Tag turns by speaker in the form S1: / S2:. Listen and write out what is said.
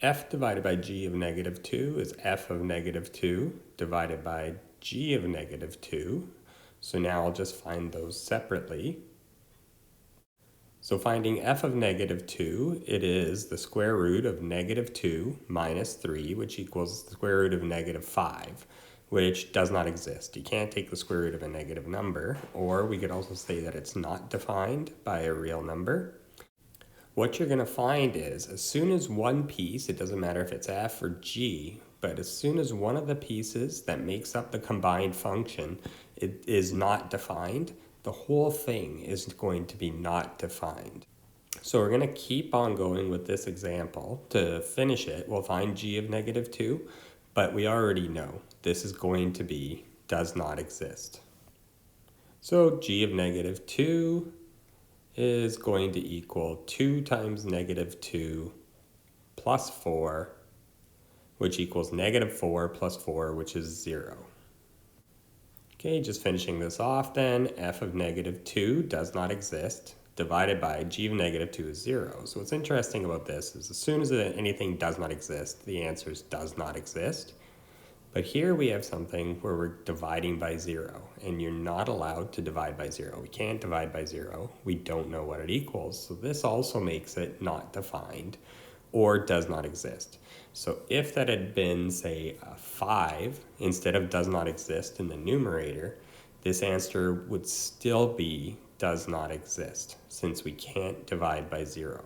S1: f divided by g of negative 2 is f of negative 2 divided by g of negative 2. So now I'll just find those separately. So finding f of negative 2, it is the square root of negative 2 minus 3, which equals the square root of negative 5, which does not exist. You can't take the square root of a negative number, or we could also say that it's not defined by a real number. What you're going to find is as soon as one piece, it doesn't matter if it's f or g, but as soon as one of the pieces that makes up the combined function it is not defined, the whole thing is going to be not defined. So we're going to keep on going with this example. To finish it, we'll find g of negative 2, but we already know this is going to be does not exist. So g of negative 2 is going to equal 2 times negative 2 plus 4, which equals negative 4 plus 4, which is 0. Okay, just finishing this off then, f of negative 2 does not exist, divided by g of negative 2 is 0. So what's interesting about this is as soon as anything does not exist, the answer is does not exist. But here we have something where we're dividing by 0, and you're not allowed to divide by 0. We can't divide by 0. We don't know what it equals. So this also makes it not defined or does not exist. So if that had been, say, a 5 instead of does not exist in the numerator, this answer would still be does not exist since we can't divide by 0.